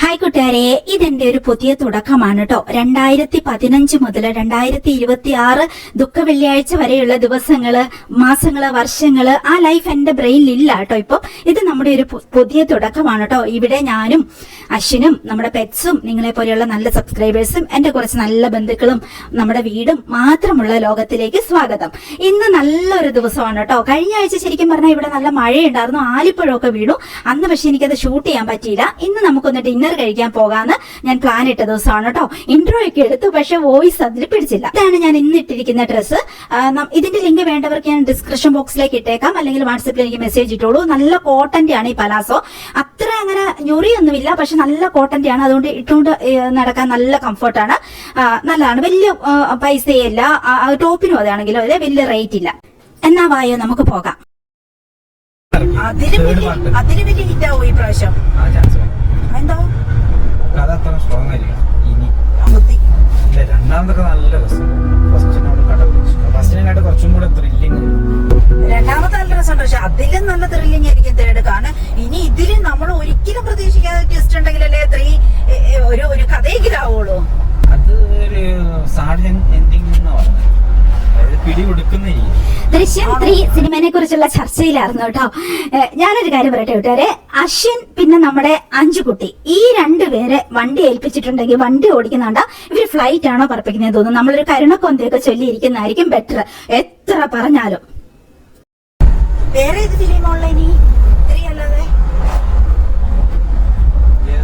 Hi കൂട്ടുകാരെ, ഇതെന്റെ ഒരു പുതിയ തുടക്കമാണ് കേട്ടോ. 2015 മുതൽ 2026 ദുഃഖ വെള്ളിയാഴ്ച വരെയുള്ള ദിവസങ്ങള്, മാസങ്ങള്, വർഷങ്ങള്, ആ ലൈഫ് എന്റെ ബ്രെയിനിൽ ഇല്ല കേട്ടോ. ഇപ്പൊ ഇത് നമ്മുടെ ഒരു പുതിയ തുടക്കമാണ് കേട്ടോ. ഇവിടെ ഞാനും അശ്വിനും നമ്മുടെ പെറ്റ്സും നിങ്ങളെ പോലെയുള്ള നല്ല സബ്സ്ക്രൈബേഴ്സും എന്റെ കുറച്ച് നല്ല ബന്ധുക്കളും നമ്മുടെ വീടും മാത്രമുള്ള ലോകത്തിലേക്ക് സ്വാഗതം. ഇന്ന് നല്ലൊരു ദിവസമാണ് കേട്ടോ. കഴിഞ്ഞ ആഴ്ച ശരിക്കും പറഞ്ഞാൽ ഇവിടെ നല്ല മഴയുണ്ടായിരുന്നു, ആലിപ്പഴമൊക്കെ വീണു. അന്ന് പക്ഷെ എനിക്കത് ഷൂട്ട് ചെയ്യാൻ പറ്റിയില്ല. ഇന്ന് നമുക്കൊന്ന് ഡിന്നർ കഴിക്കാൻ പോകാന്ന് ഞാൻ പ്ലാൻ ഇട്ട ദിവസമാണ് കേട്ടോ. ഇൻട്രോ ഒക്കെ എടുത്തു, പക്ഷെ വോയിസ് അതിൽ പിടിച്ചില്ല. ഇതാണ് ഞാൻ ഇന്ന് ഇട്ടിരിക്കുന്ന ഡ്രസ്സ്. ഇതിന്റെ ലിങ്ക് വേണ്ടവർക്ക് ഞാൻ ഡിസ്ക്രിപ്ഷൻ ബോക്സിലേക്ക് ഇട്ടേക്കാം, അല്ലെങ്കിൽ വാട്സപ്പിൽ എനിക്ക് മെസ്സേജ് ഇട്ടോളൂ. നല്ല കോട്ടന്റെ ആണ് ഈ പലാസോ. അത്ര അങ്ങനെ ഞൊറിയൊന്നുമില്ല, പക്ഷെ നല്ല കോട്ടന്റെ ആണ്. അതുകൊണ്ട് ഇട്ടുകൊണ്ട് നടക്കാൻ നല്ല കംഫർട്ടാണ്, നല്ലതാണ്. വലിയ പൈസയില്ല. ടോപ്പിനും അതാണെങ്കിലും അതെ, വലിയ റേറ്റ് ഇല്ല. എന്നാ വായോ നമുക്ക് പോകാം. അതിന് വലിയ ഹിറ്റാവോ ഈ പ്രാവശ്യം? എന്തോ കഥ അത്ര സ്ട്രോങ് ആയിരിക്കണം. ഇനി രണ്ടാമതൊക്കെ നല്ല രസം. ഫസ്റ്റിനെക്കാട്ട് കുറച്ചും കൂടെ ത്രില്ലിങ്. രണ്ടാമത്തെ നല്ല രസമുണ്ട്, പക്ഷെ അതിലും നല്ല ത്രില്ലിങ് ആയിരിക്കും തേർഡ്. കാരണം ഇനി ഇതിലും നമ്മൾ ഒരിക്കലും പ്രതീക്ഷിക്കാതെ ട്വിസ്റ്റ് ഉണ്ടെങ്കിലല്ലേ ഒരു കഥയെങ്കിലാവുള്ളൂ. അത് ഒരു സാഡ് എൻഡിങ് എന്ന് പറഞ്ഞത് പിടി കൊടുക്കുന്ന രീതി. ദൃശ്യം 3 സിനിമയെ കുറിച്ചുള്ള ചർച്ചയിലായിരുന്നു കേട്ടോ. ഞാനൊരു കാര്യം പറയട്ടെ കൂട്ടുകാരെ, അശ്വിൻ പിന്നെ നമ്മുടെ അഞ്ചുകുട്ടി, ഈ രണ്ടുപേരെ വണ്ടി ഏൽപ്പിച്ചിട്ടുണ്ടെങ്കിൽ വണ്ടി ഓടിക്കുന്നുണ്ടാ ഇവര് ഫ്ലൈറ്റ് ആണോ പറപ്പിക്കുന്നത് തോന്നുന്നു. നമ്മളൊരു കരുണക്കൊന്തയൊക്കെ ചൊല്ലിയിരിക്കുന്നതായിരിക്കും ബെറ്റർ, എത്ര പറഞ്ഞാലും. വേറെ ഏത് ഫിലിമുള്ള ഇനി അല്ലാതെ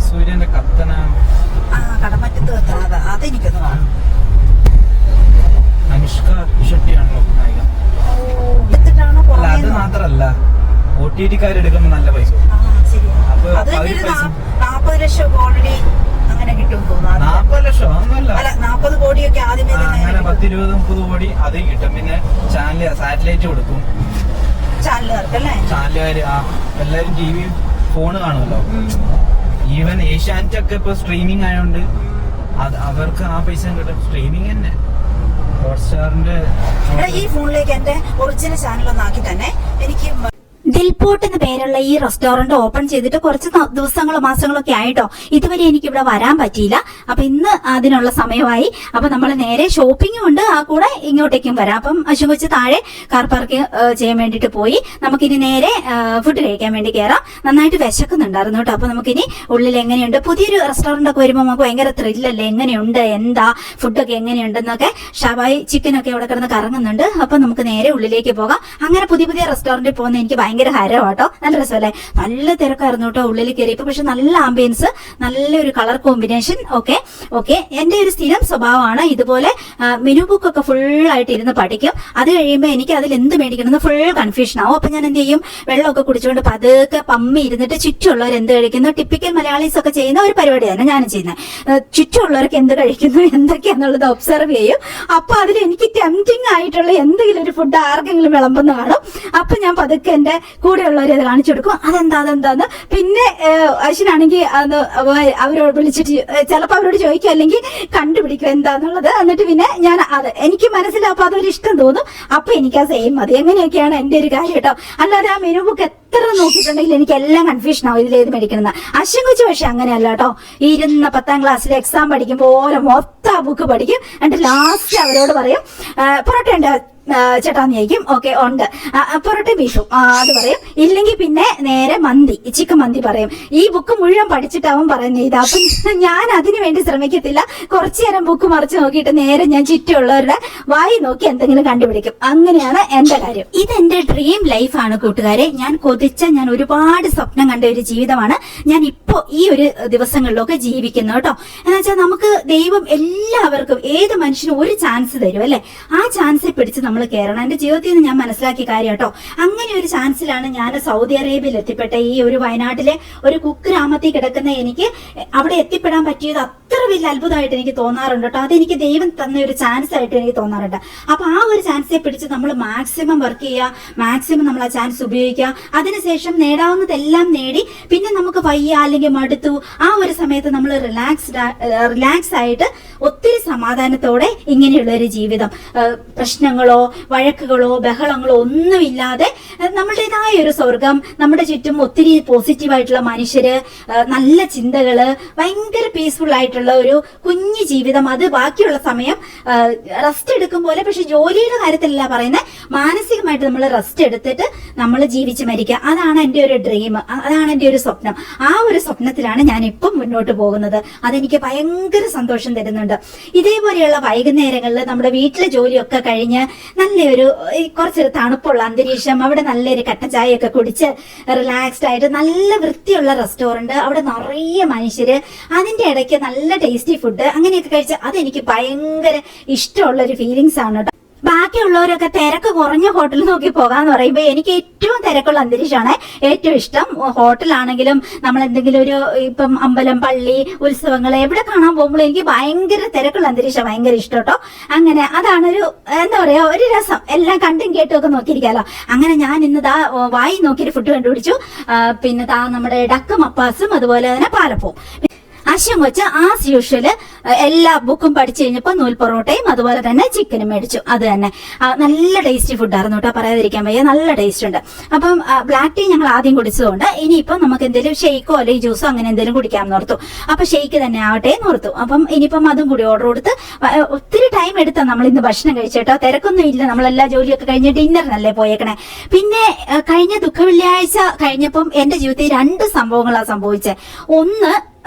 സൂര്യന്റെ കത്തന കടമറ്റത്ത് കത്തന, അതെനിക്കൊന്ന് കാണും. അനുഷ്ക ഷെട്ടിയാണല്ലോ നായിക. അത് മാത്രല്ല OTT-കാരെടുക്കുമ്പോ നല്ല പൈസ. അപ്പൊ 40 ലക്ഷം ഓൾറെഡി അങ്ങനെ കിട്ടും തോന്നുന്നു. 40 ലക്ഷം ഒന്നുമല്ല, 40 കോടിയൊക്കെ ആദ്യമേ അങ്ങനെ 10, 20, 30 കോടി അത് കിട്ടും. പിന്നെ സാറ്റലൈറ്റ് കൊടുക്കും ചാനലുകാരല്ലേ. ചാനലുകാര് എല്ലാരും TV ഫോണ് കാണുമല്ലോ. ഈവൻ ഏഷ്യാനെറ്റ് ഒക്കെ ഇപ്പൊ സ്ട്രീമിംഗ് ആയതുകൊണ്ട് അവർക്ക് ആ പൈസ കിട്ടും. സ്ട്രീമിംഗ് തന്നെ ഹോട്ട്സ്റ്റാറിന്റെ. ഈ ഫോണിലേക്ക് എന്റെ ഒറിജിനൽ ചാനൽ ഒന്നാക്കി തന്നെ എനിക്ക് ദിൽപോട്ട് എന്ന പേരുള്ള ഈ റെസ്റ്റോറന്റ് ഓപ്പൺ ചെയ്തിട്ട് കുറച്ച് ദിവസങ്ങളോ മാസങ്ങളോ ഒക്കെ ആയിട്ടോ. ഇതുവരെ എനിക്ക് ഇവിടെ വരാൻ പറ്റിയില്ല. അപ്പൊ ഇന്ന് അതിനുള്ള സമയമായി. അപ്പൊ നമ്മൾ നേരെ ഷോപ്പിംഗും ഉണ്ട്, ആ കൂടെ ഇങ്ങോട്ടേക്കും വരാം. അപ്പം അശ്വൻ കൊച്ച് താഴെ കാർ പാർക്ക് ചെയ്യാൻ വേണ്ടിട്ട് പോയി. നമുക്കിനി നേരെ ഫുഡ് കഴിക്കാൻ വേണ്ടി കയറാം. നന്നായിട്ട് വിശക്കുന്നുണ്ടായിരുന്നു കേട്ടോ. അപ്പൊ നമുക്കിനി ഉള്ളിൽ എങ്ങനെയുണ്ട്, പുതിയൊരു റെസ്റ്റോറന്റ് ഒക്കെ വരുമ്പോൾ നമുക്ക് ഭയങ്കര ത്രില്ലല്ലേ, എങ്ങനെയുണ്ട്, എന്താ ഫുഡൊക്കെ എങ്ങനെയുണ്ടെന്നൊക്കെ. ഷവായി ചിക്കനൊക്കെ അവിടെ കിടന്ന് കറങ്ങുന്നുണ്ട്. അപ്പൊ നമുക്ക് നേരെ ഉള്ളിലേക്ക് പോകാം. അങ്ങനെ പുതിയ പുതിയ റെസ്റ്റോറന്റിൽ പോകുന്ന എനിക്ക് ഭയങ്കര ഹരവാട്ടോ. നല്ല രസമല്ലേ, നല്ല തിരക്കായിരുന്നു കേട്ടോ ഉള്ളിൽ കയറിയപ്പോ. പക്ഷെ നല്ല ആംബിയൻസ്, നല്ലൊരു കളർ കോമ്പിനേഷൻ. ഓക്കെ എന്റെ ഒരു സ്ഥിരം സ്വഭാവമാണ് ഇതുപോലെ മെനു ബുക്ക് ഒക്കെ ഫുൾ ആയിട്ട് ഇരുന്ന് പഠിക്കും. അത് കഴിയുമ്പോൾ എനിക്ക് അതിൽ എന്ത് മേടിക്കണമെന്ന് ഫുൾ കൺഫ്യൂഷൻ ആവും. അപ്പൊ ഞാൻ എന്ത് ചെയ്യും, വെള്ളമൊക്കെ കുടിച്ചുകൊണ്ട് പതുക്കെ പമ്മി ഇരുന്നിട്ട് ചുറ്റുമുള്ളവർ എന്ത് കഴിക്കുന്നു, ടിപ്പിക്കൽ മലയാളീസ് ഒക്കെ ചെയ്യുന്ന ഒരു പരിപാടിയാണ് ഞാനും ചെയ്യുന്നത്. ചുറ്റുമുള്ളവർക്ക് എന്ത് കഴിക്കുന്നു, എന്തൊക്കെയാന്നുള്ളത് ഒബ്സർവ് ചെയ്യും. അപ്പൊ അതിൽ എനിക്ക് ടെംപ്റ്റിംഗ് ആയിട്ടുള്ള എന്തെങ്കിലും ഒരു ഫുഡ് ആർക്കെങ്കിലും വിളമ്പെന്ന് കാണും. അപ്പൊ ഞാൻ പതുക്കെ എന്റെ കൂടെയുള്ളവരെ അത് കാണിച്ചു കൊടുക്കും. അതെന്താന്ന്. പിന്നെ അശ്വിനാണെങ്കിൽ അവരോട് വിളിച്ചിട്ട് ചിലപ്പോൾ അവരോട് ചോദിക്കും, അല്ലെങ്കിൽ കണ്ടുപിടിക്കും എന്താന്നുള്ളത്. എന്നിട്ട് പിന്നെ ഞാൻ അത് എനിക്ക് മനസ്സിലാവും. അപ്പൊ അതൊരു ഇഷ്ടം തോന്നും. അപ്പൊ എനിക്ക് ആ സെയിം മതി. എങ്ങനെയൊക്കെയാണ് എന്റെ ഒരു കാര്യം കേട്ടോ. അല്ലാതെ ആ മെനു ബുക്ക് എത്ര നോക്കിയിട്ടുണ്ടെങ്കിൽ എനിക്ക് എല്ലാം കൺഫ്യൂഷൻ ആവും ഇതിലേത് മേടിക്കണമെന്ന്. അശ്വിൻ കൊച്ചു പക്ഷെ അങ്ങനെയല്ല കേട്ടോ. ഇരുന്ന 10ാം ക്ലാസ്സിൽ എക്സാം പഠിക്കുമ്പോൾ ഓരോ മൊത്തം ബുക്ക് പഠിക്കും. എന്നിട്ട് ലാസ്റ്റ് അവരോട് പറയും പൊറോട്ട ഉണ്ട് ചേട്ടാന്ന് ചോദിക്കും. ഓക്കെ ഉണ്ട്, പൊറോട്ട ബീഫും അത് പറയും. ഇല്ലെങ്കിൽ പിന്നെ നേരെ മന്തി, ചിക്കൻ മന്തി പറയും. ഈ ബുക്ക് മുഴുവൻ പഠിച്ചിട്ടാവും പറയുന്നത് ഇത്. അപ്പം ഞാൻ അതിനു വേണ്ടി ശ്രമിക്കത്തില്ല. കുറച്ചു നേരം ബുക്ക് മറിച്ച് നോക്കിയിട്ട് നേരെ ഞാൻ ചുറ്റുമുള്ളവരുടെ വായി നോക്കി എന്തെങ്കിലും കണ്ടുപിടിക്കും. അങ്ങനെയാണ് എന്റെ കാര്യം. ഇതെന്റെ ഡ്രീം ലൈഫാണ് കൂട്ടുകാരെ. ഞാൻ ഒരുപാട് സ്വപ്നം കണ്ട ഒരു ജീവിതമാണ് ഞാൻ ഇപ്പോ ഈ ഒരു ദിവസങ്ങളിലൊക്കെ ജീവിക്കുന്നു കേട്ടോ. എന്ന് വെച്ചാൽ നമുക്ക് ദൈവം എല്ലാവർക്കും, ഏത് മനുഷ്യനും ഒരു ചാൻസ് തരും അല്ലെ. ആ ചാൻസിൽ പിടിച്ച് നമ്മൾ കയറണം. എന്റെ ജീവിതത്തിൽ നിന്ന് ഞാൻ മനസ്സിലാക്കിയ കാര്യം കേട്ടോ. അങ്ങനെ ഒരു ചാൻസിലാണ് ഞാൻ സൗദി അറേബ്യയിൽ എത്തിപ്പെട്ട. ഈ ഒരു വയനാട്ടിലെ ഒരു കുഗ്രാമത്തിൽ കിടക്കുന്ന എനിക്ക് അവിടെ എത്തിപ്പെടാൻ പറ്റിയത് അത്ര വലിയ അത്ഭുതമായിട്ട് എനിക്ക് തോന്നാറുണ്ട് കേട്ടോ. അതെനിക്ക് ദൈവം തന്ന ഒരു ചാൻസ് ആയിട്ട് എനിക്ക് തോന്നാറുണ്ട്. അപ്പൊ ആ ഒരു ചാൻസിനെ പിടിച്ച് നമ്മൾ മാക്സിമം വർക്ക് ചെയ്യുക, മാക്സിമം നമ്മൾ ആ ചാൻസ് ഉപയോഗിക്കുക. അതിനുശേഷം നേടാവുന്നതെല്ലാം നേടി പിന്നെ നമുക്ക് വയ്യ അല്ലെങ്കിൽ മടുത്തു ആ ഒരു സമയത്ത് നമ്മൾ റിലാക്സ് ആയിട്ട് ഒത്തിരി സമാധാനത്തോടെ ഇങ്ങനെയുള്ള ഒരു ജീവിതം, പ്രശ്നങ്ങളോ വഴക്കുകളോ ബഹളങ്ങളോ ഒന്നുമില്ലാതെ നമ്മുടേതായ ഒരു സ്വർഗം, നമ്മുടെ ചുറ്റും ഒത്തിരി പോസിറ്റീവായിട്ടുള്ള മനുഷ്യര്, നല്ല ചിന്തകള്, ഭയങ്കര പീസ്ഫുൾ ആയിട്ടുള്ള ഒരു കുഞ്ഞു ജീവിതം. അത് ബാക്കിയുള്ള സമയം റെസ്റ്റ് എടുക്കും പോലെ, പക്ഷെ ജോലിയുടെ കാര്യത്തിലല്ല പറയുന്നത്, മാനസികമായിട്ട് നമ്മൾ റെസ്റ്റ് എടുത്തിട്ട് നമ്മൾ ജീവിച്ച് മരിക്കുക. അതാണ് എൻ്റെ ഒരു ഡ്രീം, അതാണ് എൻ്റെ ഒരു സ്വപ്നം. ആ ഒരു സ്വപ്നത്തിലാണ് ഞാൻ ഇപ്പം മുന്നോട്ട് പോകുന്നത്. അതെനിക്ക് ഭയങ്കര സന്തോഷം തരുന്നുണ്ട്. ഇതേപോലെയുള്ള വൈകുന്നേരങ്ങളിൽ നമ്മുടെ വീട്ടിലെ ജോലിയൊക്കെ കഴിഞ്ഞ് നല്ലൊരു കുറച്ചൊരു തണുപ്പുള്ള അന്തരീക്ഷം, അവിടെ നല്ലൊരു കട്ടൻ ചായയൊക്കെ കുടിച്ച് റിലാക്സ്ഡ് ആയിട്ട് നല്ല വൃത്തിയുള്ള റെസ്റ്റോറന്റ്, അവിടെ നിറയെ മനുഷ്യര്, അതിന്റെ ഇടയ്ക്ക് നല്ല ടേസ്റ്റി ഫുഡ്, അങ്ങനെയൊക്കെ കഴിച്ച് അതെനിക്ക് ഭയങ്കര ഇഷ്ടമുള്ള ഒരു ഫീലിങ്സ് ആണ് കേട്ടോ. ബാക്കിയുള്ളവരൊക്കെ തിരക്ക് കുറഞ്ഞ ഹോട്ടൽ നോക്കി പോകാന്ന് പറയുമ്പോൾ എനിക്ക് ഏറ്റവും തിരക്കുള്ള അന്തരീക്ഷമാണ് ഏറ്റവും ഇഷ്ടം. ഹോട്ടലാണെങ്കിലും നമ്മൾ എന്തെങ്കിലും ഒരു ഇപ്പം അമ്പലം, പള്ളി, ഉത്സവങ്ങൾ എവിടെ കാണാൻ പോകുമ്പോൾ എനിക്ക് ഭയങ്കര തിരക്കുള്ള അന്തരീക്ഷം ഭയങ്കര ഇഷ്ടം കേട്ടോ. അങ്ങനെ അതാണൊരു എന്താ പറയാ ഒരു രസം, എല്ലാം കണ്ടും കേട്ടും ഒക്കെ നോക്കിയിരിക്കാലോ. അങ്ങനെ ഞാൻ ഇന്ന് വായി നോക്കിയൊരു ഫുഡ് കണ്ടുപിടിച്ചു. പിന്നെ നമ്മുടെ ഡക്ക് മപ്പാസും അതുപോലെ തന്നെ പാലപ്പവും. അശ്വം കൊച്ച് ആസ് യൂഷ്വല് എല്ലാ ബുക്കും പഠിച്ചു കഴിഞ്ഞപ്പോൾ നൂൽ പൊറോട്ടയും അതുപോലെ തന്നെ ചിക്കനും മേടിച്ചു. അത് തന്നെ നല്ല ടേസ്റ്റി ഫുഡായിരുന്നു കേട്ടോ, പറയാതിരിക്കാൻ വയ്യ, നല്ല ടേസ്റ്റ് ഉണ്ട്. അപ്പം ബ്ലാക്ക് ടീ ഞങ്ങൾ ആദ്യം കുടിച്ചതുകൊണ്ട് ഇനിയിപ്പം നമുക്ക് എന്തെങ്കിലും ഷെയ്ക്കോ അല്ലെങ്കിൽ ജ്യൂസോ അങ്ങനെ എന്തെങ്കിലും കുടിക്കാമെന്ന് ഓർത്തു. അപ്പൊ ഷെയ്ക്ക് തന്നെ ആവട്ടെ എന്ന് ഓർത്തു. അപ്പം ഇനിയിപ്പം അതും കൂടി ഓർഡർ കൊടുത്ത് ഒത്തിരി ടൈം എടുത്താൽ നമ്മൾ ഇന്ന് ഭക്ഷണം കഴിച്ചേട്ടോ. തിരക്കൊന്നും ഇല്ല, നമ്മളെല്ലാ ജോലിയൊക്കെ കഴിഞ്ഞ് ഡിന്നറിനല്ലേ പോയേക്കണേ. പിന്നെ കഴിഞ്ഞ ദുഃഖവെള്ളിയാഴ്ച കഴിഞ്ഞപ്പം എന്റെ ജീവിതത്തിൽ 2 സംഭവങ്ങളാണ് സംഭവിച്ചത്. ഒന്ന്,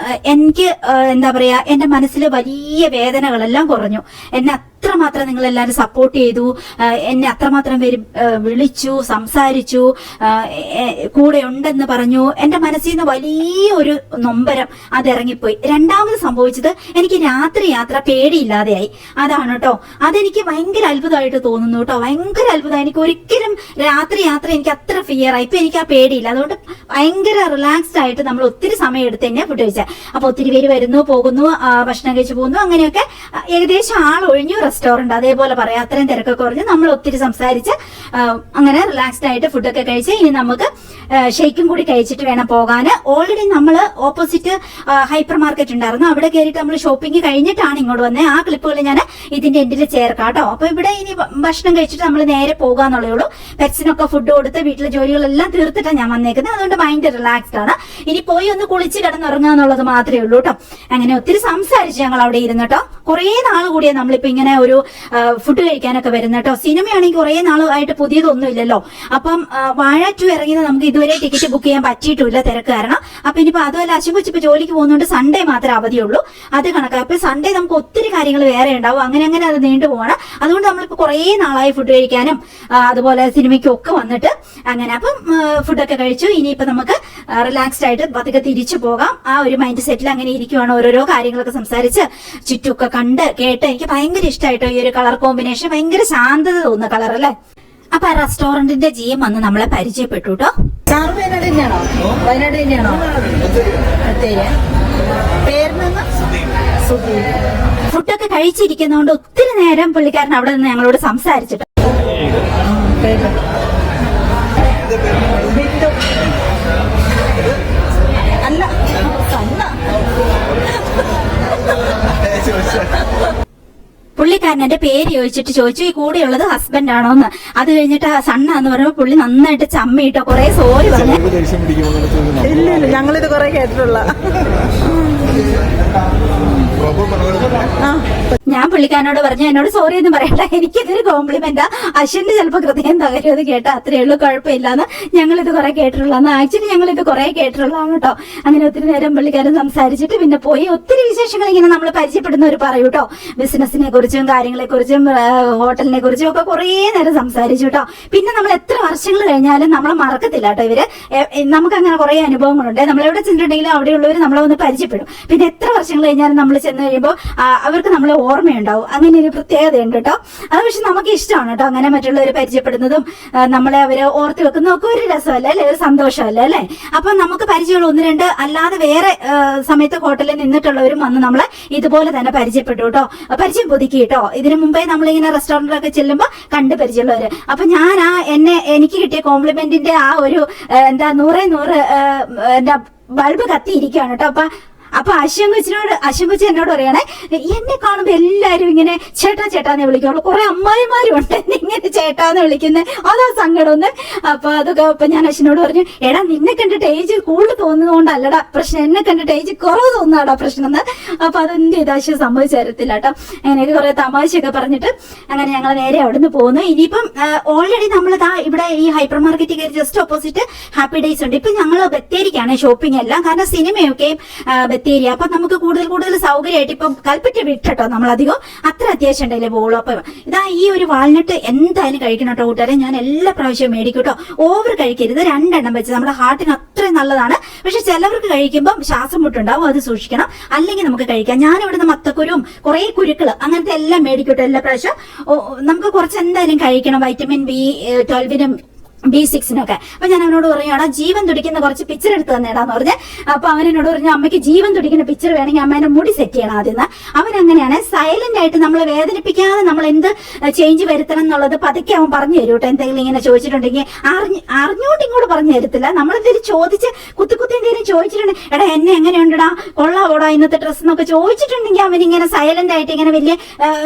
എനിക്ക് എന്താ പറയാ, എന്റെ മനസ്സിൽ വലിയ വേദനകളെല്ലാം കുറഞ്ഞു. എന്നെ അത്രമാത്രം നിങ്ങൾ എല്ലാവരും സപ്പോർട്ട് ചെയ്തു, എന്നെ അത്രമാത്രം പേര് വിളിച്ചു, സംസാരിച്ചു, കൂടെ ഉണ്ടെന്ന് പറഞ്ഞു. എന്റെ മനസ്സിൽ നിന്ന് വലിയൊരു നൊമ്പരം അതിറങ്ങിപ്പോയി. രണ്ടാമത് സംഭവിച്ചത്, എനിക്ക് രാത്രി യാത്ര പേടിയില്ലാതെയായി. അതാണ് കേട്ടോ, അതെനിക്ക് ഭയങ്കര അത്ഭുതമായിട്ട് തോന്നുന്നു കേട്ടോ, ഭയങ്കര അത്ഭുതം. എനിക്ക് ഒരിക്കലും രാത്രി യാത്ര എനിക്ക് അത്ര ഫിയറായി, ഇപ്പൊ എനിക്ക് ആ പേടിയില്ല. അതുകൊണ്ട് ഭയങ്കര റിലാക്സ്ഡ് ആയിട്ട് നമ്മൾ ഒത്തിരി സമയം എടുത്ത് തന്നെയാണ് ഫുഡ് കഴിച്ചത്. അപ്പൊ ഒത്തിരി പേര് വരുന്നു പോകുന്നു, ഭക്ഷണം കഴിച്ചു പോകുന്നു, അങ്ങനെയൊക്കെ ഏകദേശം ആളൊഴിഞ്ഞു റെസ്റ്റോറന്റ്, അതേപോലെ പറയാം. അത്രയും തിരക്കൊക്കെ കുറഞ്ഞ് നമ്മൾ ഒത്തിരി സംസാരിച്ച് അങ്ങനെ റിലാക്സ്ഡ് ആയിട്ട് ഫുഡൊക്കെ കഴിച്ച് ഇനി നമുക്ക് ഷെയ്ക്കും കൂടി കഴിച്ചിട്ട് വേണം പോകാൻ. ഓൾറെഡി നമ്മൾ ഓപ്പോസിറ്റ് ഹൈപ്പർ മാർക്കറ്റ് ഉണ്ടായിരുന്നു, അവിടെ കയറിയിട്ട് നമ്മൾ ഷോപ്പിംഗ് കഴിഞ്ഞിട്ടാണ് ഇങ്ങോട്ട് വന്നത്. ആ ക്ലിപ്പുകൾ ഞാൻ ഇതിന്റെ എൻഡിൽ ചേർക്കാം കേട്ടോ. അപ്പൊ ഇവിടെ ഇനി ഭക്ഷണം കഴിച്ചിട്ട് നമ്മൾ നേരെ പോകാന്നുള്ളേ ഉള്ളൂ. പെറ്റ്സിനൊക്കെ ഫുഡ് കൊടുത്ത് വീട്ടിലെ ജോലികളെല്ലാം തീർത്തിട്ടാണ് ഞാൻ വന്നേക്കുന്നത്. അതുകൊണ്ട് മൈൻഡ് റിലാക്സ്ഡ് ആണ്. ഇനി പോയി ഒന്ന് കുളിച്ച് കിടന്നുറങ്ങുക എന്നുള്ളത് മാത്രമേ ഉള്ളൂ കേട്ടോ. അങ്ങനെ ഒത്തിരി സംസാരിച്ച് ഞങ്ങൾ അവിടെ ഇരുന്നു കേട്ടോ. കുറേ നാൾ കൂടിയാണ് നമ്മളിപ്പോ ഇങ്ങനെ ഒരു ഫുഡ് കഴിക്കാനൊക്കെ വരുന്നത് കേട്ടോ. സിനിമയാണെങ്കിൽ കുറേ നാളായിട്ട് പുതിയതൊന്നും ഇല്ലല്ലോ. അപ്പം വാഴ 2 ഇറങ്ങിയത് നമുക്ക് ഇതുവരെ ടിക്കറ്റ് ബുക്ക് ചെയ്യാൻ പറ്റിയിട്ടില്ല, തിരക്ക് കാരണം. അപ്പൊ ഇനിയിപ്പോ അതുമല്ല, അശ്വം കൊച്ചിപ്പോ ജോലിക്ക് പോകുന്നതുകൊണ്ട് സൺഡേ മാത്രമേ അവധിയുള്ളൂ, അത് കണക്കാ. അപ്പൊ സൺഡേ നമുക്ക് ഒത്തിരി കാര്യങ്ങൾ വേറെ ഉണ്ടാവും, അങ്ങനെ അങ്ങനെ അത് നീണ്ടുപോവാണ്. അതുകൊണ്ട് നമ്മളിപ്പോ കുറേ നാളായി ഫുഡ് കഴിക്കാനും അതുപോലെ സിനിമയ്ക്കും ഒക്കെ വന്നിട്ട് അങ്ങനെ. അപ്പം ഫുഡൊക്കെ കഴിച്ചു, ഇനിയിപ്പോ നമുക്ക് റിലാക്സ്ഡ് ആയിട്ട് പതുക്കെ തിരിച്ചു പോകാം. ആ ഒരു മൈൻഡ് സെറ്റിൽ അങ്ങനെ ഇരിക്കുവാണ്. ഓരോരോ കാര്യങ്ങളൊക്കെ സംസാരിച്ച് ചുറ്റുമൊക്കെ കണ്ട് കേട്ട് എനിക്ക് ഭയങ്കര ഇഷ്ടമായിട്ടോ ഈ ഒരു കളർ കോമ്പിനേഷൻ. ഭയങ്കര ശാന്തത തോന്നുന്ന കളർ അല്ലേ. അപ്പൊ ആ റെസ്റ്റോറന്റിന്റെ GM വന്ന് നമ്മളെ പരിചയപ്പെട്ടു കേട്ടോ. വയനാട് തന്നെയാണോ? വയനാട് തന്നെയാണോ? ഫുഡൊക്കെ കഴിച്ചിരിക്കുന്നതുകൊണ്ട് ഒത്തിരി നേരം പുള്ളിക്കാരൻ അവിടെ നിന്ന് ഞങ്ങളോട് സംസാരിച്ചിട്ട്. അല്ല, പുള്ളിക്കാരൻ എന്റെ പേര് ചോദിച്ചു ഈ കൂടെയുള്ളത് ഹസ്ബൻഡ് ആണോന്ന്. അത് കഴിഞ്ഞിട്ട് സണ്ണാന്ന് പറയുമ്പോ പുള്ളി നന്നായിട്ട് ചമ്മിട്ടോ കുറെ സോറി പറഞ്ഞു. ഇല്ല ഇല്ല, ഞങ്ങളിത് കുറെ കേട്ടിട്ടുള്ള. ഞാൻ പുള്ളിക്കാരനോട് പറഞ്ഞു എന്നോട് സോറി ഒന്നും പറയണ്ട, എനിക്കിതൊരു കോംപ്ലിമെന്റാ, അശ്വന്റെ ചിലപ്പോ ഹൃദയം തകരും അത് കേട്ടാ, അത്രേ ഉള്ളൂ, കുഴപ്പമില്ലാന്ന്. ഞങ്ങളിത് കുറെ കേട്ടിട്ടുള്ളതാണ്. ആക്ച്വലി ഞങ്ങൾ ഇത് കുറെ കേട്ടിട്ടുള്ളതാണ് കേട്ടോ. അങ്ങനെ ഒത്തിരി നേരം പുള്ളിക്കാരൻ സംസാരിച്ചിട്ട് പിന്നെ പോയി. ഒത്തിരി വിശേഷങ്ങൾ ഇങ്ങനെ നമ്മൾ പരിചയപ്പെടുന്നവർ പറയൂ കേട്ടോ. ബിസിനസിനെ കുറിച്ചും കാര്യങ്ങളെ കുറിച്ചും ഹോട്ടലിനെ കുറിച്ചും ഒക്കെ കുറെ നേരം സംസാരിച്ചു കേട്ടോ. പിന്നെ നമ്മൾ എത്ര വർഷങ്ങൾ കഴിഞ്ഞാലും നമ്മളെ മറക്കത്തില്ല കേട്ടോ ഇവര്. നമുക്ക് അങ്ങനെ കുറെ അനുഭവങ്ങളുണ്ട്. നമ്മളെവിടെ ചെന്നിട്ടുണ്ടെങ്കിലും അവിടെയുള്ളവർ നമ്മളെ ഒന്ന് പരിചയപ്പെടും. പിന്നെ എത്ര വർഷങ്ങൾ കഴിഞ്ഞാലും നമ്മൾ ചെന്ന് കഴിയുമ്പോൾ അവർക്ക് നമ്മളെ ഓർമ്മ ഓർമ്മയുണ്ടാവും. അങ്ങനെ ഒരു പ്രത്യേകതയുണ്ട് കേട്ടോ. അത് പക്ഷെ നമുക്ക് ഇഷ്ടമാണ് കേട്ടോ, അങ്ങനെ മറ്റുള്ളവരെ പരിചയപ്പെടുന്നതും നമ്മളെ അവരെ ഓർത്ത് വെക്കുന്നതും ഒക്കെ ഒരു രസമല്ലേ അല്ലെ, ഒരു സന്തോഷമല്ലേ അല്ലെ. അപ്പൊ നമുക്ക് പരിചയമുള്ള 1-2 അല്ലാതെ വേറെ സമയത്ത് ഹോട്ടലിൽ നിന്നിട്ടുള്ളവരും വന്ന് നമ്മളെ ഇതുപോലെ തന്നെ പരിചയപ്പെട്ടു കേട്ടോ, പരിചയം പുതുക്കി കേട്ടോ. ഇതിനു മുമ്പേ നമ്മളിങ്ങനെ റെസ്റ്റോറന്റിലൊക്കെ ചെല്ലുമ്പോൾ കണ്ട് പരിചയമുള്ളവര്. അപ്പൊ ഞാൻ എനിക്ക് കിട്ടിയ കോംപ്ലിമെന്റിന്റെ ആ ഒരു എന്താ 100 എന്താ ബൾബ് കത്തിയിരിക്കുകയാണ് കേട്ടോ. അപ്പൊ അശ്വൻ കൊച്ചി എന്നോട് പറയണേ, എന്നെ കാണുമ്പോ എല്ലാരും ഇങ്ങനെ ചേട്ടാ ചേട്ടാന്ന് വിളിക്കുള്ളൂ, കുറെ അമ്മായിമാരും ഉണ്ട് എന്നെ ഇങ്ങനെ ചേട്ടാന്ന് വിളിക്കുന്നത്, അതാ സങ്കടം ഒന്ന്. അപ്പൊ അതൊക്കെ ഇപ്പൊ ഞാൻ അശ്വനോട് പറഞ്ഞു, എടാ നിന്നെ കണ്ടിട്ട് ഏജ് കൂടുതൽ തോന്നുന്നതുകൊണ്ടല്ലടാ പ്രശ്നം, എന്നെ കണ്ടിട്ട് ഏജ് കുറവ് തോന്നുന്നതാടാ പ്രശ്നം എന്ന്. അപ്പൊ അതെന്റെ ഇതാശ്യം സംഭവിച്ചു തരത്തില്ല കേട്ടോ. അങ്ങനെയൊക്കെ കുറെ തമാശയൊക്കെ പറഞ്ഞിട്ട് അങ്ങനെ ഞങ്ങൾ നേരെ അവിടുന്ന് പോകുന്നു. ഇനിയിപ്പം ഓൾറെഡി നമ്മളിതാ ഇവിടെ ഈ ഹൈപ്പർ മാർക്കറ്റിൽ കയറി ജസ്റ്റ് ഓപ്പോസിറ്റ് ഹാപ്പി ഡേയ്സ് ഉണ്ട്. ഇപ്പൊ ഞങ്ങൾ ബത്തേരിക്കാണ് ഷോപ്പിംഗ് എല്ലാം, കാരണം സിനിമയൊക്കെയും ബത്തേരി. അപ്പൊ നമുക്ക് കൂടുതൽ സൗകര്യമായിട്ട് ഇപ്പം കൽപ്പറ്റ വിട്ടോ നമ്മളധികം അത്ര അത്യാവശ്യം ഉണ്ടല്ലേ പോകുള്ളൂ. അപ്പൊ ഇതാ ഈ ഒരു വാൾനട്ട് എന്തായാലും കഴിക്കണം കേട്ടോ കൂട്ടുകാരെ, ഞാൻ എല്ലാ പ്രാവശ്യവും മേടിക്കും കേട്ടോ. ഓവർ കഴിക്കരുത്, 2 എണ്ണം വെച്ച് നമ്മുടെ ഹാർട്ടിന് അത്രയും നല്ലതാണ്. പക്ഷെ ചിലവർക്ക് കഴിക്കുമ്പോൾ ശ്വാസം മുട്ടുണ്ടാവും, അത് സൂക്ഷിക്കണം, അല്ലെങ്കിൽ നമുക്ക് കഴിക്കാം. ഞാൻ ഇവിടുന്ന് മത്തക്കുരും കുറെ കുരുക്കള് അങ്ങനത്തെ എല്ലാം മേടിക്കട്ടോ എല്ലാ പ്രാവശ്യം. നമുക്ക് കുറച്ച് എന്തായാലും കഴിക്കണം, വൈറ്റമിൻ B12-നും B6-നൊക്കെ. അപ്പൊ ഞാൻ അവനോട് പറയുകയാണ്, ജീവൻ തുടിക്കുന്ന കുറച്ച് പിക്ചർ എടുത്ത് തന്നേടാന്ന് പറഞ്ഞ്. അപ്പൊ അവനോട് പറഞ്ഞു, അമ്മയ്ക്ക് ജീവൻ തുടിക്കുന്ന പിക്ചർ വേണമെങ്കിൽ അമ്മേന്റെ മുടി സെറ്റ് ചെയ്യണം ആദ്യം. അവൻ അങ്ങനെയാണ് സൈലന്റ് ആയിട്ട് നമ്മളെ വേദനിപ്പിക്കാതെ നമ്മൾ എന്ത് ചേഞ്ച് വരുത്തണം എന്നുള്ളത് പതുക്കെ അവൻ പറഞ്ഞു തരും കേട്ടോ. എന്തെങ്കിലും ഇങ്ങനെ ചോദിച്ചിട്ടുണ്ടെങ്കിൽ അറിഞ്ഞോട്ട് ഇങ്ങോട്ട് പറഞ്ഞു തരത്തില്ല. നമ്മളെന്തെങ്കിലും ചോദിച്ച് കുത്തി എന്തെങ്കിലും ചോദിച്ചിട്ടുണ്ടെങ്കിൽ, എടാ എന്നെ എങ്ങനെയുണ്ടടാ, കൊള്ളാവോടാ ഇന്നത്തെ ഡ്രസ്സ് എന്നൊക്കെ ചോദിച്ചിട്ടുണ്ടെങ്കിൽ അവൻ ഇങ്ങനെ സൈലന്റ് ആയിട്ട് ഇങ്ങനെ വലിയ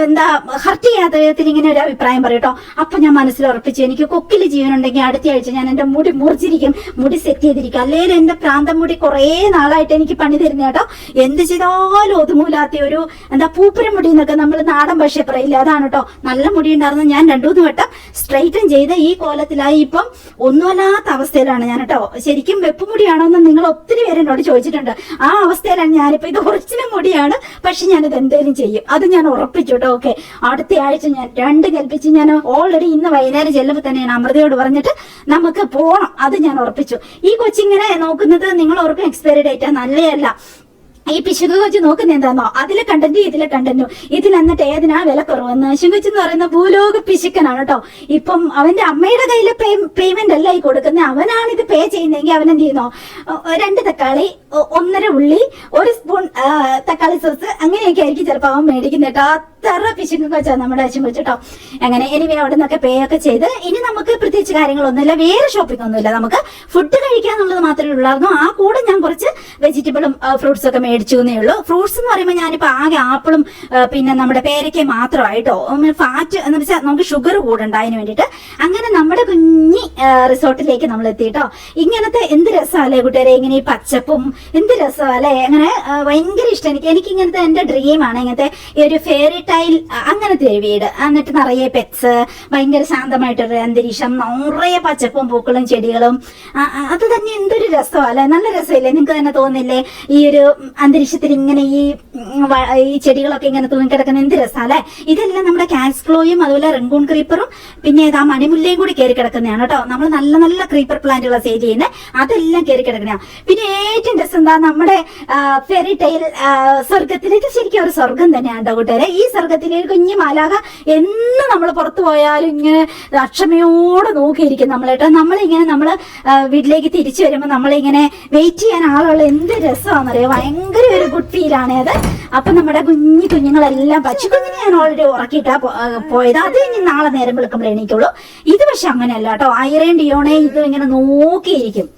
എന്താ ഹർട്ട് ചെയ്യാത്ത വിധത്തിൽ ഇങ്ങനെ ഒരു അഭിപ്രായം പറയും കേട്ടോ. അപ്പൊ ഞാൻ മനസ്സിൽ ഉറപ്പിച്ചു, എനിക്ക് കൊക്കില് ജീവനുണ്ടെങ്കിൽ അടുത്ത ആഴ്ച ഞാൻ എന്റെ മുടി മുറിച്ചിരിക്കും, മുടി സെറ്റ് ചെയ്തിരിക്കും. അല്ലെങ്കിൽ എന്റെ പ്രാന്തം മുടി കുറെ നാളായിട്ട് എനിക്ക് പണി തരുന്ന കേട്ടോ. എന്ത് ചെയ്താലും ഒതുമൂലാത്ത ഒരു എന്താ പൂപ്പര മുടി എന്നൊക്കെ നമ്മൾ നാടൻ ഭാഷ പറയില്ല, അതാണ് കേട്ടോ. നല്ല മുടി ഉണ്ടായിരുന്നു, ഞാൻ 2-3 വട്ടം സ്ട്രൈറ്റൻ ചെയ്ത് ഈ കോലത്തിലായി ഇപ്പം ഒന്നുമല്ലാത്ത അവസ്ഥയിലാണ് ഞാൻ കേട്ടോ. ശരിക്കും വെപ്പുമുടിയാണോ എന്ന് നിങ്ങൾ ഒത്തിരി പേര് എന്നോട് ചോദിച്ചിട്ടുണ്ട്. ആ അവസ്ഥയിലാണ് ഞാനിപ്പോ. ഇത് ഒറിജിനൽ മുടിയാണ്, പക്ഷെ ഞാനിത് എന്തേലും ചെയ്യും, അത് ഞാൻ ഉറപ്പിച്ചു കേട്ടോ. ഓക്കെ, അടുത്ത ആഴ്ച ഞാൻ 2 കൽപ്പിച്ച് ഞാൻ ഓൾറെഡി ഇന്ന് വൈകുന്നേരം ചെല്ലുമ്പോൾ തന്നെ ഞാൻ അമൃതയോട് പറഞ്ഞിട്ട് നമുക്ക് പോണം, അത് ഞാൻ ഉറപ്പിച്ചു. ഈ കൊച്ചിങ്ങനെ നോക്കുന്നത് നിങ്ങൾ ഓർക്കും എക്സ്പയറി ഡേറ്റ് നല്ലതല്ല. ഈ പിശുക്ക് കൊച്ചു നോക്കുന്ന എന്താണോ, അതിലെ കണ്ടന്റ് ഇതിലെ കണ്ടന്റും. ഇതിൽ എന്നിട്ട് ഏതിനാ വില കുറവെന്ന്. അശ്വൻ എന്ന് പറയുന്ന ഭൂലോക പിശുക്കനാണ് കേട്ടോ. ഇപ്പം അവന്റെ അമ്മയുടെ കയ്യിലെ പേയ്മെന്റ് അല്ല ഈ കൊടുക്കുന്നത്, അവനാണ് ഇത് പേ ചെയ്യുന്നതെങ്കിൽ അവൻ എന്ത് ചെയ്യുന്നോ, 2 തക്കാളി 1.5 ഉള്ളി 1 സ്പൂൺ തക്കാളി സോസ് അങ്ങനെയൊക്കെ ആയിരിക്കും ചിലപ്പോൾ അവൻ മേടിക്കുന്നത് കേട്ടോ. അത്ര പിശുക്ക് കൊച്ചാ നമ്മുടെ അശ്വൻ കൊച്ചു കേട്ടോ. അങ്ങനെ എനിവേ അവിടെ നിന്നൊക്കെ പേ ഒക്കെ ചെയ്ത് ഇനി നമുക്ക് പ്രത്യേകിച്ച് കാര്യങ്ങളൊന്നുമില്ല, വേറെ ഷോപ്പിംഗ് ഒന്നുമില്ല, നമുക്ക് ഫുഡ് കഴിക്കാന്നുള്ളത് മാത്രമേ ഉള്ളായിരുന്നു. ആ കൂടെ ഞാൻ കുറച്ച് വെജിറ്റബിളും ഫ്രൂട്ട്സ് ഒക്കെ മേടിച്ചു എന്നേ ഉള്ളൂ. ഫ്രൂട്ട്സ് എന്ന് പറയുമ്പോൾ ഞാനിപ്പോ ആകെ ആപ്പിളും പിന്നെ നമ്മുടെ പേരയ്ക്ക മാത്രമായിട്ടോ. ഫാറ്റ് എന്ന് വെച്ചാൽ നമുക്ക് ഷുഗർ കൂടണ്ട, അതിന് വേണ്ടിയിട്ട്. അങ്ങനെ നമ്മുടെ കുഞ്ഞി റിസോർട്ടിലേക്ക് നമ്മൾ എത്തിയിട്ടോ. ഇങ്ങനത്തെ എന്ത് രസമല്ലേ കൂട്ടുകാരെ, ഇങ്ങനെ ഈ പച്ചപ്പും എന്ത് രസമല്ലേ. അങ്ങനെ ഭയങ്കര ഇഷ്ടം എനിക്ക് ഇങ്ങനത്തെ എന്റെ ഡ്രീമാണ്, ഇങ്ങനത്തെ ഈ ഒരു ഫെയറി ടൈൽ അങ്ങനത്തെ ഒരു വീട്. എന്നിട്ട് നിറയെ പെറ്റ്സ്, ഭയങ്കര ശാന്തമായിട്ടൊരു അന്തരീക്ഷം, നിറയെ പച്ചപ്പും പൂക്കളും ചെടികളും. അത് തന്നെ എന്തൊരു രസമല്ലേ, നല്ല രസമില്ലേ, നിങ്ങൾക്ക് തന്നെ തോന്നില്ലേ? ഈ ഒരു അന്തരീക്ഷത്തിൽ ഇങ്ങനെ ഈ ചെടികളൊക്കെ ഇങ്ങനെ തൂങ്ങിക്കിടക്കുന്ന എന്ത് രസമല്ലേ. ഇതെല്ലാം നമ്മുടെ കാസ്ക്ലോയും അതുപോലെ റെങ്കൂൺ ക്രീപ്പറും പിന്നെ ആ മണിമുല്ലയും കൂടി കയറി കിടക്കുന്നതാണ് കേട്ടോ. നമ്മൾ നല്ല നല്ല ക്രീപ്പർ പ്ലാന്റുകളെ സെയിൽ ചെയ്യുന്നത്, അതെല്ലാം കയറി കിടക്കുന്നതാണ്. പിന്നെ ഏറ്റവും രസം എന്താ, നമ്മുടെ ഫെറി ടൈൽ സ്വർഗത്തിൽ, ഇത് ശരിക്കും ഒരു സ്വർഗം തന്നെയാണ് കേട്ടോ കൂട്ടുകാരെ. ഈ സ്വർഗത്തിലെ ഒരു കുഞ്ഞു മാലാക എന്ന് നമ്മൾ പുറത്തു പോയാലും ഇങ്ങനെ അക്ഷമയോടെ നോക്കിയിരിക്കും നമ്മളേട്ടോ. നമ്മളിങ്ങനെ നമ്മള് വീട്ടിലേക്ക് തിരിച്ചു വരുമ്പോൾ നമ്മളിങ്ങനെ വെയിറ്റ് ചെയ്യാൻ ആളുള്ള എന്ത് രസമാണെന്നറിയോ, ഭയങ്കര ഒരു ഗുഡ് ഫീലാണ് അത്. അപ്പൊ നമ്മുടെ കുഞ്ഞുങ്ങളെല്ലാം പച്ചക്കുഞ്ഞിനെ ഞാൻ ഓൾറെഡി ഉറക്കിയിട്ടാ പോയത്, അത് ഇനി നാളെ നേരം വിളിക്കുമ്പോൾ എണീക്കുള്ളൂ. ഇത് പക്ഷെ അങ്ങനെയല്ല കേട്ടോ, ഐറേൻ ഡിയോണെ ഇത് ഇങ്ങനെ നോക്കിയിരിക്കും.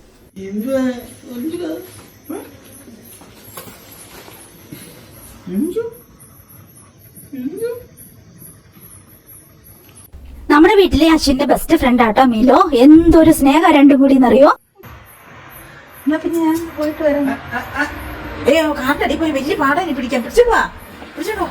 നമ്മുടെ വീട്ടിലെ അശ്വിന്റെ ബെസ്റ്റ് ഫ്രണ്ട് ആട്ടോ മിലോ. എന്തൊരു സ്നേഹം രണ്ടും കൂടി എന്നറിയോ. പിന്നെ ഞാൻ പോയിട്ട് വരാം. കാട്ടടി പോയി വലിയ പാടാനി പിടിക്കാൻ. പിടിച്ചോ പിടിച്ചോ.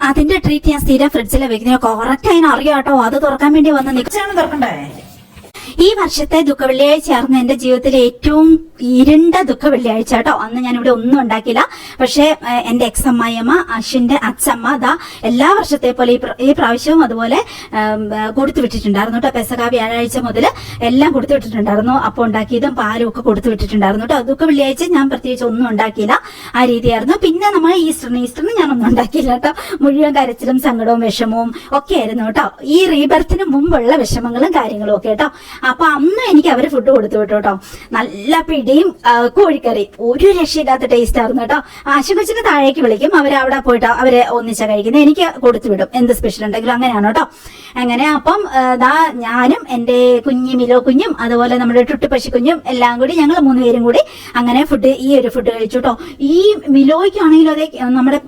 അതിന്റെ ട്രീറ്റ് ഞാൻ സ്ഥിരം ഫ്രിഡ്ജിലെ വെക്കുന്ന കറക്റ്റ് അതിന് അറിയാട്ടോ. അത് തുറക്കാൻ വേണ്ടി വന്ന് നിൽച്ചാണ് തുറക്കണ്ടേ. ഈ വർഷത്തെ ദുഃഖവെള്ളിയാഴ്ച ചേർന്ന് എന്റെ ജീവിതത്തിലെ ഏറ്റവും ഇരുണ്ട ദുഃഖ വെള്ളിയാഴ്ച കേട്ടോ. അന്ന് ഞാനിവിടെ ഒന്നും ഉണ്ടാക്കിയില്ല. പക്ഷേ എന്റെ എക്സ് അമ്മായിയമ്മ അശ്വിന്റെ അച്ഛമ്മ ദാ എല്ലാ വർഷത്തെ പോലെ ഈ പ്രാവശ്യവും അതുപോലെ കൊടുത്തു വിട്ടിട്ടുണ്ടായിരുന്നു കേട്ടോ. പെസക വ്യാഴാഴ്ച മുതൽ എല്ലാം കൊടുത്തു വിട്ടിട്ടുണ്ടായിരുന്നു. അപ്പം ഉണ്ടാക്കിയതും പാലും ഒക്കെ കൊടുത്തു വിട്ടിട്ടുണ്ടായിരുന്നു കേട്ടോ. ദുഃഖ വെള്ളിയാഴ്ച ഞാൻ പ്രത്യേകിച്ച് ഒന്നും ഉണ്ടാക്കിയില്ല, ആ രീതിയായിരുന്നു. പിന്നെ നമ്മൾ ഈസ്റ്ററിന് ഞാനൊന്നും ഉണ്ടാക്കിയില്ല കേട്ടോ. മുഴുവൻ കരച്ചിലും സങ്കടവും വിഷമവും ഒക്കെ ആയിരുന്നു കേട്ടോ. ഈ റീബർത്തിന് മുമ്പുള്ള വിഷമങ്ങളും കാര്യങ്ങളും ഒക്കെ കേട്ടോ. അപ്പൊ അന്ന് എനിക്ക് അവര് ഫുഡ് കൊടുത്തു വിട്ടു കേട്ടോ. നല്ല പിടിയും കോഴിക്കറി, ഒരു രക്ഷയില്ലാത്ത ടേസ്റ്റ് ആയിരുന്നു കേട്ടോ. ആശുകൊച്ചിന് താഴേക്ക് വിളിക്കും, അവരവിടെ പോയിട്ട് അവരെ ഒന്നിച്ചാ കഴിക്കുന്നത്. എനിക്ക് കൊടുത്തു വിടും എന്ത് സ്പെഷ്യൽ ഉണ്ടെങ്കിലും, അങ്ങനെയാണ് കേട്ടോ. അങ്ങനെ അപ്പം ദാ ഞാനും എന്റെ കുഞ്ഞി മിലോ കുഞ്ഞും അതുപോലെ നമ്മുടെ ടുട്ടു പശു കുഞ്ഞും എല്ലാം കൂടി ഞങ്ങൾ 3 പേരും കൂടി അങ്ങനെ ഈ ഒരു ഫുഡ് കഴിച്ചു കേട്ടോ. ഈ മിലോയ്ക്കാണെങ്കിലും അതെ, നമ്മുടെ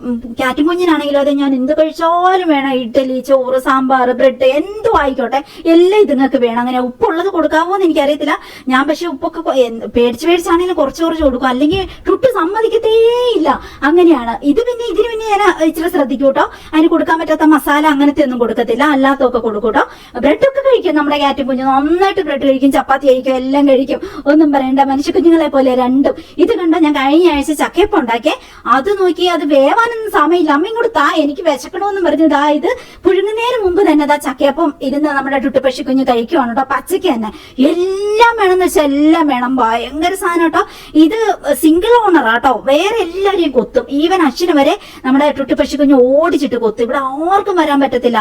കാറ്റും കുഞ്ഞിനാണെങ്കിലും അതെ, ഞാൻ എന്ത് കഴിച്ചാലും വേണം. ഇഡ്ഡലി, ചോറ്, സാമ്പാർ, ബ്രെഡ് എന്തും ആയിക്കോട്ടെ എല്ലാം ഇതുങ്ങൾക്ക് വേണം. അങ്ങനെ ഉപ്പുള്ളത് കൊടുക്കാവോ എന്ന് എനിക്കറിയത്തില്ല. ഞാൻ പക്ഷെ ഉപ്പൊക്കെ പേടിച്ചാണെങ്കിലും കുറച്ച് കൊടുക്കും, അല്ലെങ്കിൽ ടുട്ടു സമ്മതിക്കത്തേ ഇല്ല. അങ്ങനെയാണ്. ഇതിന് പിന്നെ ഞാൻ ഇച്ചിരി ശ്രദ്ധിക്കും കേട്ടോ. അതിന് കൊടുക്കാൻ പറ്റാത്ത മസാല അങ്ങനത്തെ ഒന്നും കൊടുക്കത്തില്ല, അല്ലാത്തൊക്കെ കൊടുക്കും കേട്ടോ. ബ്രെഡൊക്കെ കഴിക്കും നമ്മുടെ കാറ്റും കുഞ്ഞു, നന്നായിട്ട് ബ്രെഡ് കഴിക്കും, ചപ്പാത്തി കഴിക്കും, എല്ലാം കഴിക്കും. ഒന്നും പറയണ്ട, മനുഷ്യ കുഞ്ഞുങ്ങളെ പോലെ രണ്ടും. ഇത് കണ്ടോ, ഞാൻ കഴിഞ്ഞ ആഴ്ച ചക്കയപ്പം ഉണ്ടാക്കിയേ, അത് നോക്കി അത് വേവാനൊന്നും സമയമില്ല. അമ്മ ഇങ്ങോട്ട് താ, എനിക്ക് വിശക്കണമെന്ന് പറഞ്ഞതാ. ഇത് പുഴുങ്ങുന്നതിന് മുമ്പ് തന്നെ ദാ ചക്കയപ്പം ഇരുന്ന് നമ്മുടെ ടുട്ടു പശു കുഞ്ഞ് കഴിക്കുവാണ് കേട്ടോ. പച്ചയ്ക്ക് തന്നെ എല്ലാം വേണമെന്ന് വെച്ചാൽ എല്ലാം വേണം. ഭയങ്കര സാധനം കേട്ടോ. ഇത് സിംഗിൾ ഓണറാ കേട്ടോ. വേറെ എല്ലാവരെയും കൊത്തും, ഈവൻ അച്ഛന് വരെ നമ്മുടെ ടുട്ടു പശു കുഞ്ഞ് ഓടിച്ചിട്ട് കൊത്തും. ഇവിടെ ആർക്കും വരാൻ പറ്റത്തില്ല.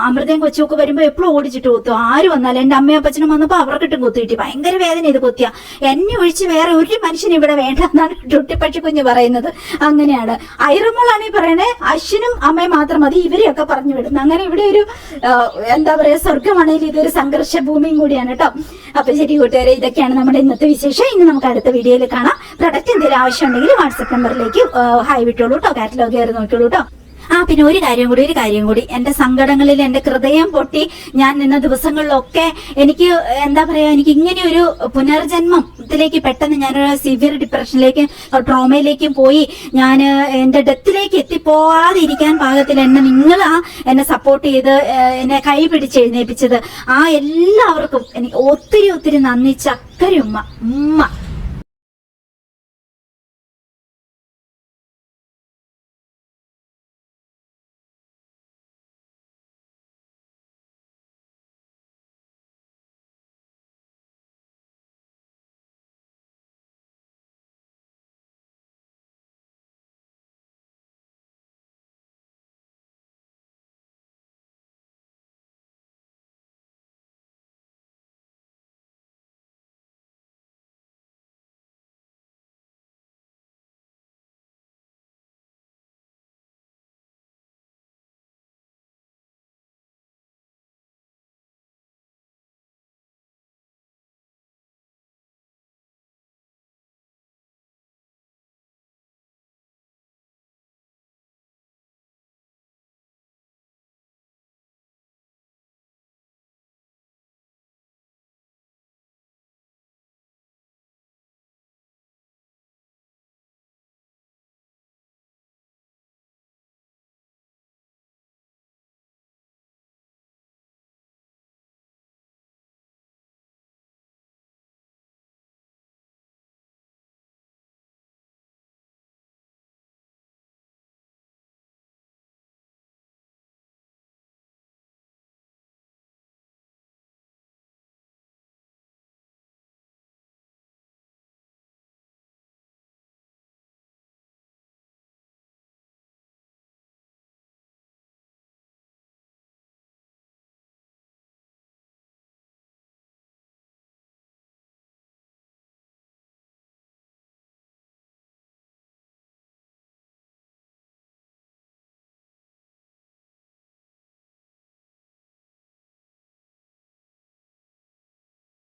അമൃതയും കൊച്ചുമൊക്കെ വരുമ്പോ എപ്പോഴും ഓടിച്ചിട്ട് കൊത്തും. ആര് വന്നാലും എന്റെ അമ്മയും അപ്പച്ചനും വന്നപ്പോ അവർക്കിട്ടും കൊത്തു കിട്ടി. ഭയങ്കര വേദന ഇത് കൊത്തിയ. എന്നെ ഒഴിച്ച് വേറെ ഒരു മനുഷ്യനും ഇവിടെ വേണ്ട എന്നാണ് ടുട്ടു പശു കുഞ്ഞ് പറയുന്നത്. അങ്ങനെയാണ്. ഐറമോളാണെങ്കിൽ പറയണേ അശ്വിനും അമ്മയും മാത്രം മതി, ഇവരെയൊക്കെ പറഞ്ഞു വിടുന്നു. അങ്ങനെ ഇവിടെ ഒരു എന്താ പറയാ, സ്വർഗമാണെങ്കിൽ ഇതൊരു സംഘർഷ ഭൂമിയും കൂടിയാണ് കേട്ടോ. അപ്പൊ ശരി കൂട്ടുകാരെ, ഇതൊക്കെയാണ് നമ്മുടെ ഇന്നത്തെ വിശേഷം. ഇനി നമുക്ക് അടുത്ത വീഡിയോയിൽ കാണാം. പ്രൊഡക്റ്റ് എന്തെങ്കിലും ആവശ്യം ഉണ്ടെങ്കിൽ വാട്സപ്പ് നമ്പറിലേക്ക് ഹായ് വിട്ടോളൂ കേട്ടോ. കാറ്റലോഗ് കയറി നോക്കിയോളൂ കേട്ടോ. പിന്നെ ഒരു കാര്യം കൂടി എന്റെ സങ്കടങ്ങളിൽ എന്റെ ഹൃദയം പൊട്ടി ഞാൻ നിന്ന ദിവസങ്ങളിലൊക്കെ എനിക്ക് എന്താ പറയാ, എനിക്ക് ഇങ്ങനെ ഒരു പുനർജന്മത്തിലേക്ക് പെട്ടെന്ന് ഞാനൊരു സിവിയർ ഡിപ്രഷനിലേക്കും ട്രോമയിലേക്കും പോയി ഞാൻ എന്റെ ഡെത്തിലേക്ക് എത്തിപ്പോവാതെ ഇരിക്കാൻ പാകത്തിൽ എന്നെ സപ്പോർട്ട് ചെയ്ത് എന്നെ കൈ പിടിച്ച് എഴുന്നേൽപ്പിച്ചത് എല്ലാവർക്കും എനിക്ക് ഒത്തിരി നന്ദി. ചക്കര ഉമ്മ